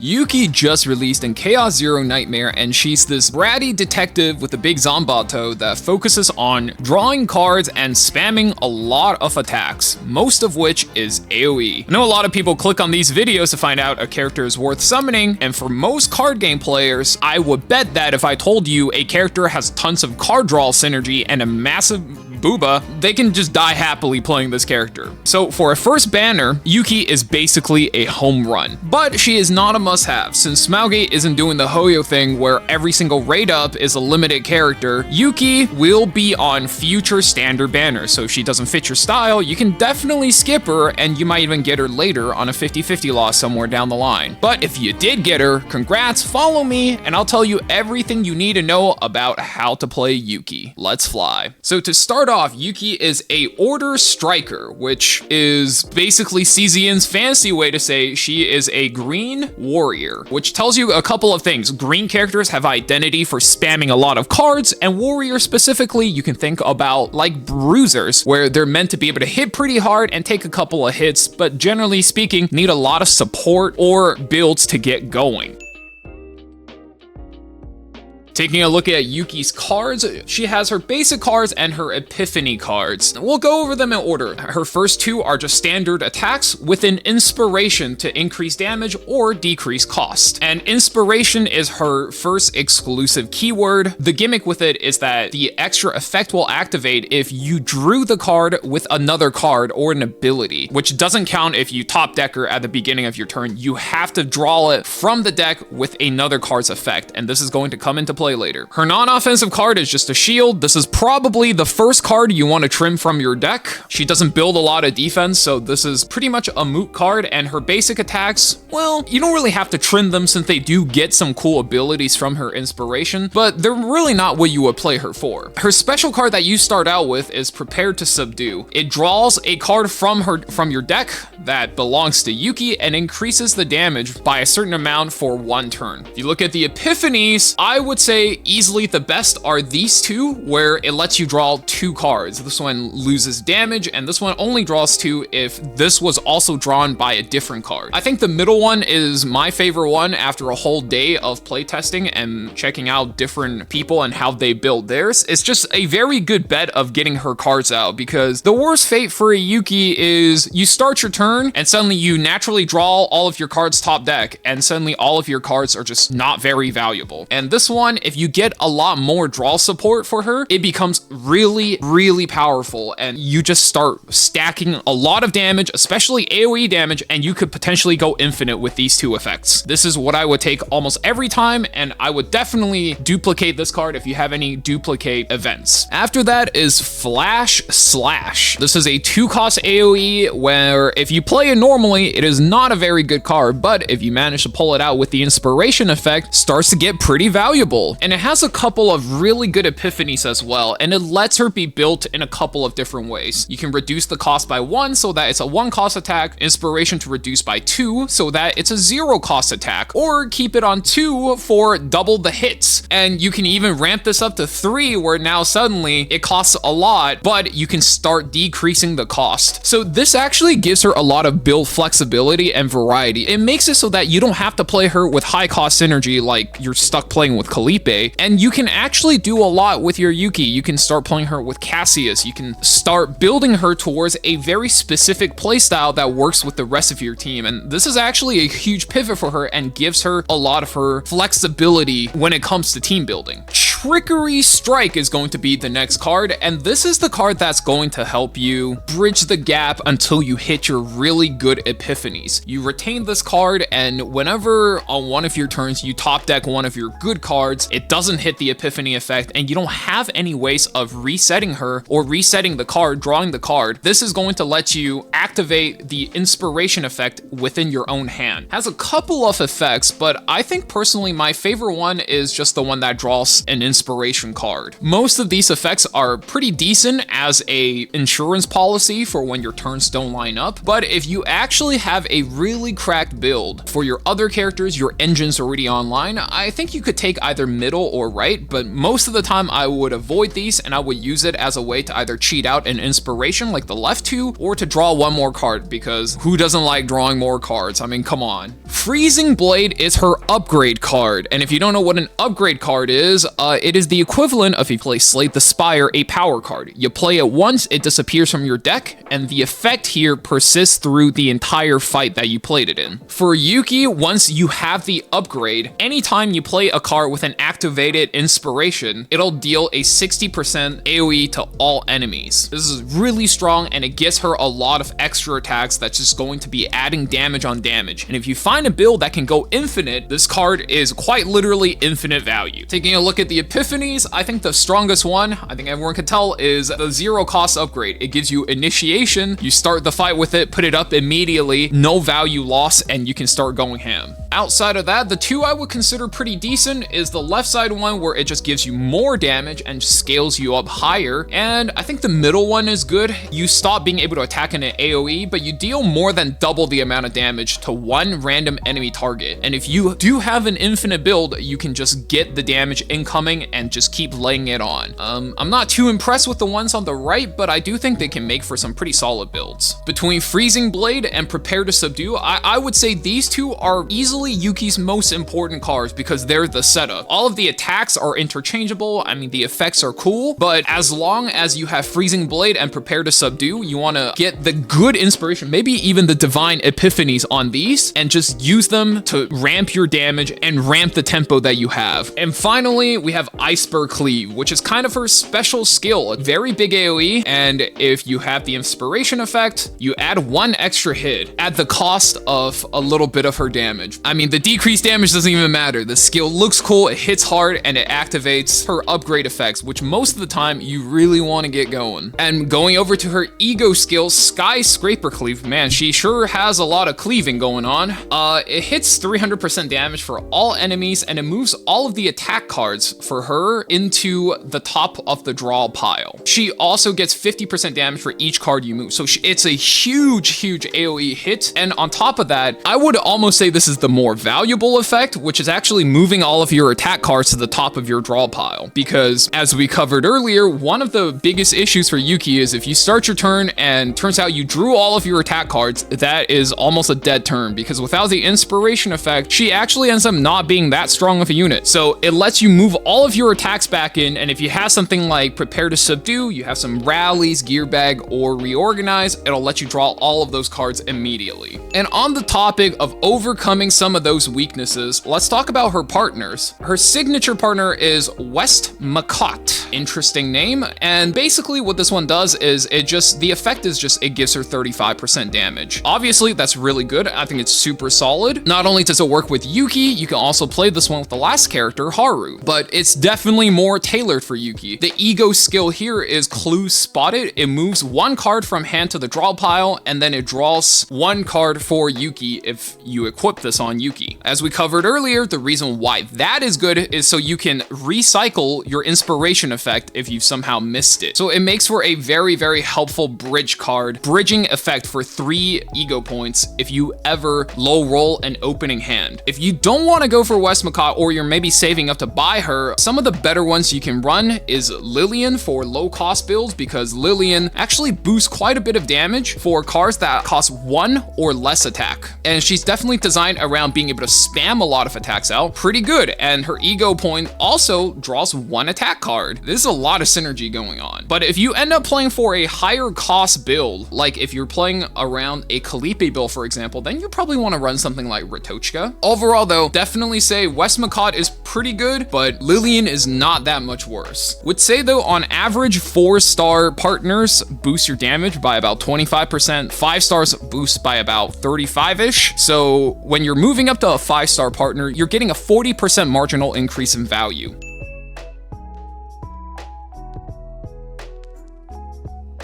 Yuki just released in Chaos Zero Nightmare, and she's this bratty detective with a big Zombato that focuses on drawing cards and spamming a lot of attacks, most of which is AoE. I know a lot of people click on these videos to find out a character is worth summoning, and for most card game players, I would bet that if I told you a character has tons of card draw synergy and a massive BOOBUH, they can just die happily playing this character. So for a first banner, Yuki is basically a home run, but she is not a must-have. Since Smaugate isn't doing the Hoyo thing where every single raid up is a limited character, Yuki will be on future standard banners, so if she doesn't fit your style, you can definitely skip her, and you might even get her later on a 50-50 loss somewhere down the line. But if you did get her, congrats, follow me, and I'll tell you everything you need to know about how to play Yuki. Let's fly. So to start off, Yuki is a order striker, which is basically CZN's fancy way to say she is a green warrior, which tells you a couple of things. Green characters have identity for spamming a lot of cards, and warrior specifically, you can think about like bruisers, where they're meant to be able to hit pretty hard and take a couple of hits, but generally speaking, need a lot of support or builds to get going. Taking a look at Yuki's cards, she has her basic cards and her Epiphany cards. We'll go over them in order. Her first two are just standard attacks with an inspiration to increase damage or decrease cost. And inspiration is her first exclusive keyword. The gimmick with it is that the extra effect will activate if you drew the card with another card or an ability, which doesn't count if you top decker at the beginning of your turn. You have to draw it from the deck with another card's effect, and this is going to come into play later. Her non-offensive card is just a shield. This is probably the first card you want to trim from your deck. She doesn't build a lot of defense, so this is pretty much a moot card, and her basic attacks, well, you don't really have to trim them since they do get some cool abilities from her inspiration, but they're really not what you would play her for. Her special card that you start out with is Prepared to Subdue. It draws a card from your deck that belongs to Yuki and increases the damage by a certain amount for one turn. If you look at the Epiphanies, I would say easily the best are these two, where it lets you draw two cards. This one loses damage, and this one only draws two if this was also drawn by a different card. I think the middle one is my favorite one after a whole day of playtesting and checking out different people and how they build theirs. It's just a very good bet of getting her cards out, because the worst fate for a Yuki is you start your turn and suddenly you naturally draw all of your cards top deck, and suddenly all of your cards are just not very valuable. And this one, if you get a lot more draw support for her, it becomes really, really powerful, and you just start stacking a lot of damage, especially AoE damage, and you could potentially go infinite with these two effects. This is what I would take almost every time, and I would definitely duplicate this card if you have any duplicate events. After that is Flash Slash. This is a 2-cost AoE where if you play it normally, it is not a very good card, but if you manage to pull it out with the inspiration effect, starts to get pretty valuable. And it has a couple of really good Epiphanies as well, and it lets her be built in a couple of different ways. You can reduce the cost by 1 so that it's a 1-cost attack, inspiration to reduce by 2 so that it's a 0-cost attack, or keep it on 2 for double the hits. And you can even ramp this up to 3, where now suddenly it costs a lot, but you can start decreasing the cost. So this actually gives her a lot of build flexibility and variety. It makes it so that you don't have to play her with high cost synergy like you're stuck playing with Kalipe, and you can actually do a lot with your Yuki. You can start playing her with Cassius. You can start building her towards a very specific playstyle that works with the rest of your team, and this is actually a huge pivot for her and gives her a lot of her flexibility when it comes to team building. Trickery Strike is going to be the next card, and this is the card that's going to help you bridge the gap until you hit your really good Epiphanies. You retain this card, and whenever on one of your turns you top deck one of your good cards, it doesn't hit the Epiphany effect, and you don't have any ways of resetting her or resetting the card, drawing the card. This is going to let you activate the inspiration effect within your own hand. Has a couple of effects, but I think personally my favorite one is just the one that draws an inspiration card. Most of these effects are pretty decent as a insurance policy for when your turns don't line up, but if you actually have a really cracked build for your other characters, your engine's already online, I think you could take either middle or right, but most of the time I would avoid these and I would use it as a way to either cheat out an inspiration like the left two, or to draw one more card, because who doesn't like drawing more cards? I mean, come on. Freezing Blade is her upgrade card, and if you don't know what an upgrade card is, it is the equivalent of if you play Slay the Spire, a power card. You play it once, it disappears from your deck, and the effect here persists through the entire fight that you played it in. For Yuki, once you have the upgrade, anytime you play a card with an activated inspiration, it'll deal a 60% AoE to all enemies. This is really strong, and it gives her a lot of extra attacks that's just going to be adding damage on damage. And if you find a build that can go infinite, this card is quite literally infinite value. Taking a look at the Epiphanies, I think the strongest one, I think everyone can tell, is the zero cost upgrade. It gives you initiation, you start the fight with it, put it up immediately, no value loss, and you can start going ham. Outside of that, the two I would consider pretty decent is the left side one, where it just gives you more damage and scales you up higher, and I think the middle one is good. You stop being able to attack in an AoE, but you deal more than double the amount of damage to one random enemy target, and if you do have an infinite build, you can just get the damage incoming and just keep laying it on. I'm not too impressed with the ones on the right, but I do think they can make for some pretty solid builds. Between Freezing Blade and Prepare to Subdue, I would say these two are easily Yuki's most important cards because they're the setup. All of the attacks are interchangeable, I mean the effects are cool, but as long as you have Freezing Blade and Prepare to Subdue, you want to get the good inspiration, maybe even the divine epiphanies on these, and just use them to ramp your damage and ramp the tempo that you have. And finally, we have Iceberg Cleave, which is kind of her special skill, a very big AoE, and if you have the inspiration effect, you add one extra hit at the cost of a little bit of her damage. I mean, the decreased damage doesn't even matter. The skill looks cool, it hits hard, and it activates her upgrade effects, which most of the time you really want to get going. And going over to her ego skill, Skyscraper Cleave, man, she sure has a lot of cleaving going on. It hits 300% damage for all enemies, and it moves all of the attack cards for her into the top of the draw pile. She also gets 50% damage for each card you move, so it's a huge AoE hit. And on top of that, I would almost say this is the more valuable effect, which is actually moving all of your attack cards to the top of your draw pile, because as we covered earlier, one of the biggest issues for Yuki is if you start your turn and turns out you drew all of your attack cards, that is almost a dead turn, because without the inspiration effect, she actually ends up not being that strong of a unit. So it lets you move all of your attacks back in, and if you have something like Prepare to Subdue, you have some rallies, gear bag, or reorganize, it'll let you draw all of those cards immediately. And on the topic of overcoming some of those weaknesses, let's talk about her partners. Her signature partner is Westmacott. Interesting name, and basically what this one does is the effect is just, it gives her 35% damage. Obviously, that's really good. I think it's super solid. Not only does it work with Yuki, you can also play this one with the last character, Haru, but it's definitely more tailored for Yuki. The ego skill here is Clue Spotted. It moves one card from hand to the draw pile, and then it draws one card for Yuki if you equip this on Yuki. As we covered earlier, the reason why that is good is so you can recycle your inspiration effect if you've somehow missed it. So it makes for a very helpful bridge card, bridging effect for 3 ego points if you ever low roll an opening hand. If you don't want to go for Westmacott, or you're maybe saving up to buy her, some of the better ones you can run is Lillian for low cost builds, because Lillian actually boosts quite a bit of damage for cards that cost 1 or less attack. And she's definitely designed around being able to spam a lot of attacks out pretty good, and her ego point also draws 1 attack card. This is a lot of synergy going on. But if you end up playing for a higher cost build, like if you're playing around a Kalipe build, for example, then you probably want to run something like Ratochka. Overall though, definitely say Westmacott is pretty good, but Lillian is not that much worse. Would say though, on average, 4-star partners boost your damage by about 25%, 5 stars boost by about 35-ish. So when you're moving up to a 5-star partner, you're getting a 40% marginal increase in value.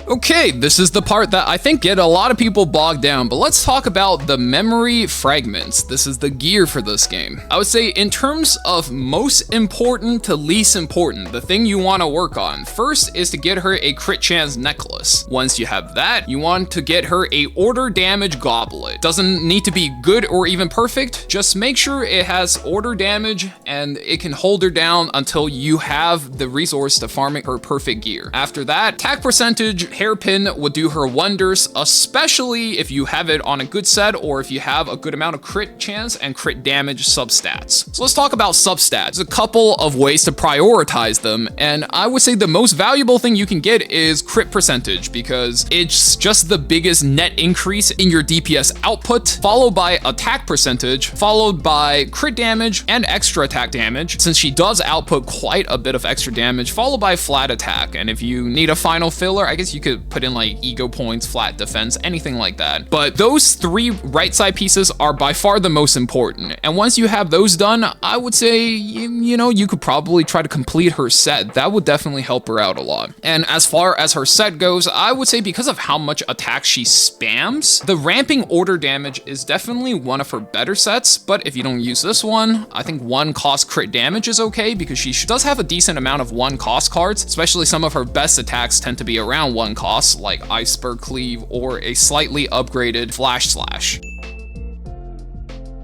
Okay, this is the part that I think get a lot of people bogged down, but let's talk about the memory fragments. This is the gear for this game. I would say in terms of most important to least important, the thing you want to work on first is to get her a crit chance necklace. Once you have that, you want to get her a order damage goblet. Doesn't need to be good or even perfect, just make sure it has order damage and it can hold her down until you have the resource to farm her perfect gear. After that, attack percentage hairpin will do her wonders, especially if you have it on a good set or if you have a good amount of crit chance and crit damage substats. So let's talk about substats. There's a couple of ways to prioritize them, and I would say the most valuable thing you can get is crit percentage because it's just the biggest net increase in your DPS output, followed by attack percentage, followed by crit damage and extra attack damage, since she does output quite a bit of extra damage, followed by flat attack. And if you need a final filler, I guess you could put in like ego points, flat defense, anything like that. But those three right side pieces are by far the most important. And once you have those done, I would say, you know, you could probably try to complete her set. That would definitely help her out a lot. And as far as her set goes, I would say because of how much attack she spams, the ramping order damage is definitely one of her better sets. But if you don't use this one, I think one cost crit damage is okay because she does have a decent amount of one cost cards, especially some of her best attacks tend to be around one cost, like Iceberg Cleave or a slightly upgraded Flash Slash.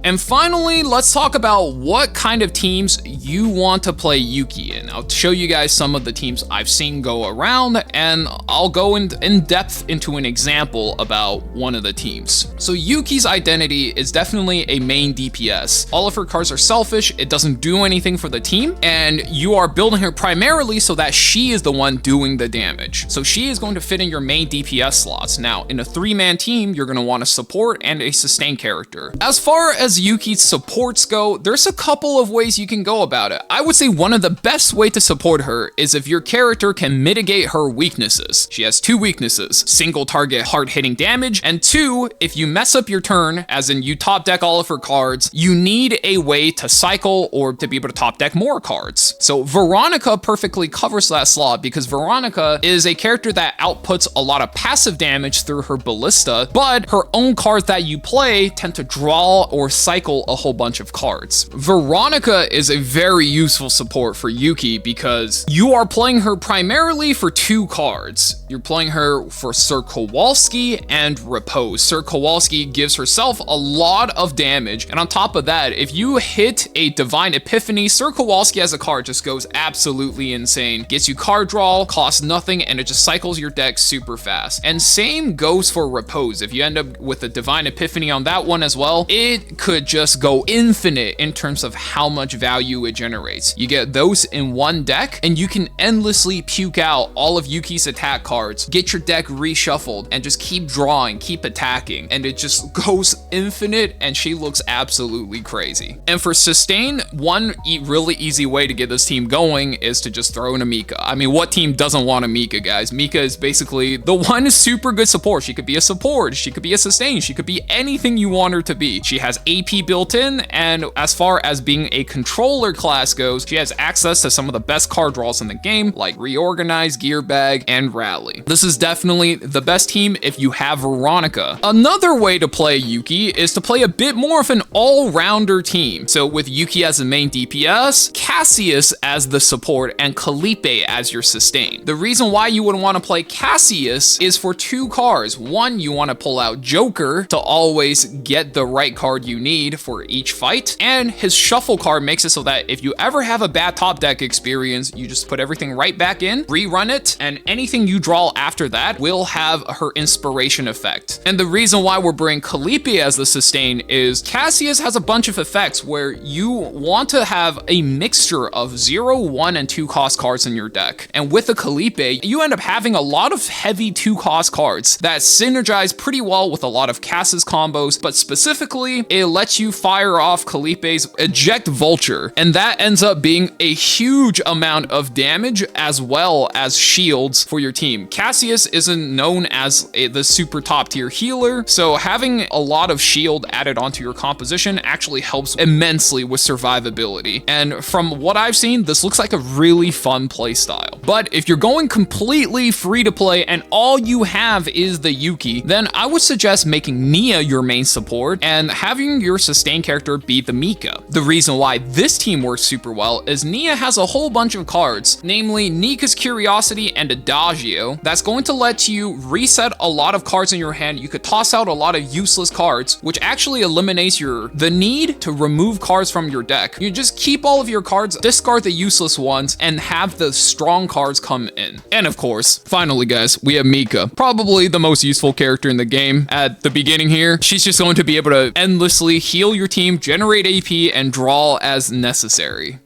And finally, let's talk about what kind of teams you want to play Yuki in. I'll show you guys some of the teams I've seen go around, and I'll go in depth into an example about one of the teams. So Yuki's identity is definitely a main DPS. All of her cards are selfish, it doesn't do anything for the team, and you are building her primarily so that she is the one doing the damage. So she is going to fit in your main DPS slots. Now, in a 3-man team, you're going to want a support and a sustain character. As far as Yuki's supports go, there's a couple of ways you can go about it. I would say one of the best way to support her is if your character can mitigate her weaknesses. She has 2 weaknesses: single target hard hitting damage, and 2, if you mess up your turn, as in you top deck all of her cards, you need a way to cycle or to be able to top deck more cards. So Veronica perfectly covers that slot because Veronica is a character that outputs a lot of passive damage through her ballista, but her own cards that you play tend to draw or cycle a whole bunch of cards. Veronica is a very useful support for Yuki because you are playing her primarily for 2 cards. You're playing her for Sir Kowalski and Repose. Sir Kowalski gives herself a lot of damage, and on top of that, if you hit a Divine Epiphany, Sir Kowalski as a card just goes absolutely insane. Gets you card draw, costs nothing, and it just cycles your deck super fast. And same goes for Repose. If you end up with a Divine Epiphany on that one as well, it could just go infinite in terms of how much value it generates. You get those in one deck, and you can endlessly puke out all of Yuki's attack cards, get your deck reshuffled, and just keep drawing, keep attacking, and it just goes infinite, and she looks absolutely crazy. And for sustain, one really easy way to get this team going is to just throw in a Mika. I mean, what team doesn't want a Mika, guys? Mika is basically the one super good support. She could be a support, she could be a sustain, she could be anything you want her to be. She has AP built in, and as far as being a controller class goes, she has access to some of the best card draws in the game, like Reorganize, Gear Bag, and Rally. This is definitely the best team if you have Veronica. Another way to play Yuki is to play a bit more of an all-rounder team. So with Yuki as the main DPS, Cassius as the support, and Calipe as your sustain. The reason why you would want to play Cassius is for 2 cards. One, you want to pull out Joker to always get the right card you need for each fight, and his shuffle card makes it so that if you ever have a bad top deck experience, you just put everything right back in, rerun it, and anything you draw after that will have her inspiration effect. And the reason why we're bringing Calipe as the sustain is Cassius has a bunch of effects where you want to have a mixture of 0, 1, and 2 cost cards in your deck. And with the Calipe, you end up having a lot of heavy 2 cost cards that synergize pretty well with a lot of Cass's combos, but specifically, it lets you fire off Calipe's Eject Vulture, and that ends up being a huge amount of damage as well as shields for your team. Cassius isn't known as the super top tier healer, so having a lot of shield added onto your composition actually helps immensely with survivability. And from what I've seen, this looks like a really fun playstyle. But if you're going completely free to play and all you have is the Yuki, then I would suggest making Nia your main support and having your sustain character be the Mika. The reason why this team works super well is Nia has a whole bunch of cards, namely Nika's Curiosity and Adagio, that's going to let you reset a lot of cards in your hand. You could toss out a lot of useless cards, which actually eliminates the need to remove cards from your deck. You just keep all of your cards, discard the useless ones, and have the strong cards come in. And of course, finally guys, we have Mika, probably the most useful character in the game at the beginning here. She's just going to be able to endlessly heal your team, generate AP, and draw as necessary.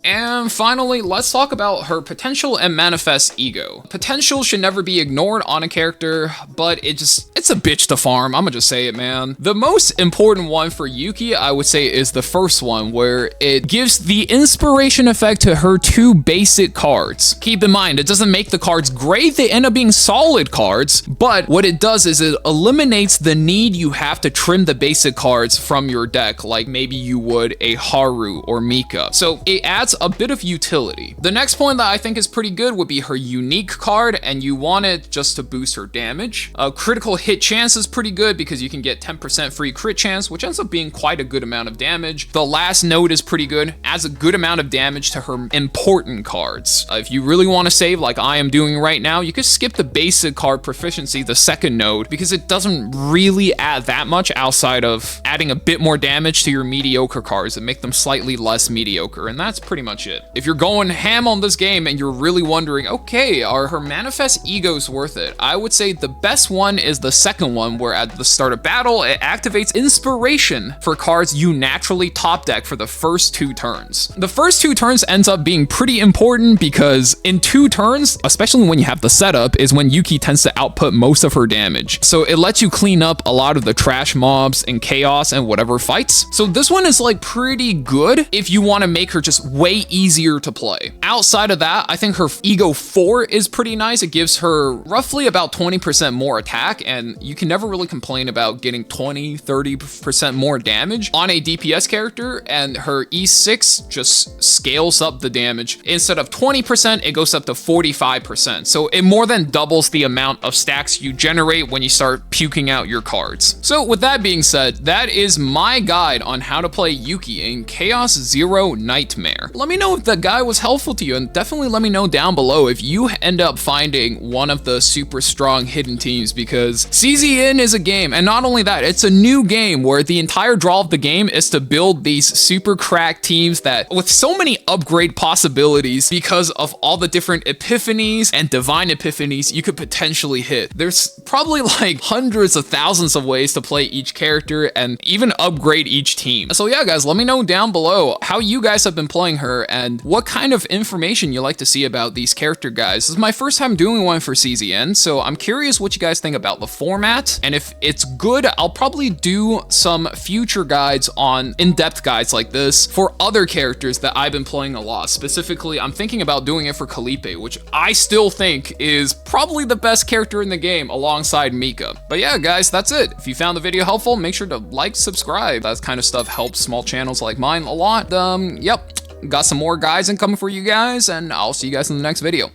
And finally, let's talk about her potential and manifest ego. Potential should never be ignored on a character, but it's a bitch to farm. I'ma just say it, man. The most important one for Yuki, I would say, is the first one, where it gives the inspiration effect to her 2 basic cards. Keep in mind, it doesn't make the cards great, they end up being solid cards, but what it does is it eliminates the need you have to trim the basic cards from your deck, like maybe you would a Haru or Mika. So it adds a bit of utility. The next point that I think is pretty good would be her unique card, and you want it just to boost her damage. A critical hit chance is pretty good because you can get 10% free crit chance, which ends up being quite a good amount of damage. The last node is pretty good, adds a good amount of damage to her important cards. If you really want to save like I am doing right now, you could skip the basic card proficiency, the second node, because it doesn't really add that much outside of adding a bit more damage to your mediocre cards and make them slightly less mediocre, and that's pretty much it. If you're going ham on this game and you're really wondering, okay, are her manifest egos worth it? I would say the best one is the second one, where at the start of battle, it activates inspiration for cards you naturally top deck for the first 2 turns. The first 2 turns ends up being pretty important because in 2 turns, especially when you have the setup, is when Yuki tends to output most of her damage. So it lets you clean up a lot of the trash mobs and chaos and whatever fights. So this one is like pretty good if you want to make her just way easier to play. Outside of that, I think her Ego 4 is pretty nice. It gives her roughly about 20% more attack, and you can never really complain about getting 20-30% more damage on a DPS character, and her E6 just scales up the damage. Instead of 20%, it goes up to 45%. So it more than doubles the amount of stacks you generate when you start puking out your cards. So with that being said, that is my guide on how to play Yuki in Chaos Zero Nightmare. Let me know if the guide was helpful to you, and definitely let me know down below if you end up finding one of the super strong hidden teams, because CZN is a game, and not only that, it's a new game where the entire draw of the game is to build these super cracked teams that with so many upgrade possibilities because of all the different epiphanies and divine epiphanies you could potentially hit. There's probably like hundreds of thousands of ways to play each character and even upgrade each team. So yeah guys, let me know down below how you guys have been playing her and what kind of information you like to see about these character guides. This is my first time doing one for CZN, so I'm curious what you guys think about the format, and if it's good, I'll probably do some future guides on in-depth guides like this for other characters that I've been playing a lot. Specifically, I'm thinking about doing it for Kalipe, which I still think is probably the best character in the game alongside Mika. But yeah guys, that's it. If you found the video helpful, make sure to like, subscribe. That kind of stuff helps small channels like mine a lot. Yep, got some more guides incoming for you guys, and I'll see you guys in the next video.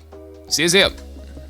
See ya.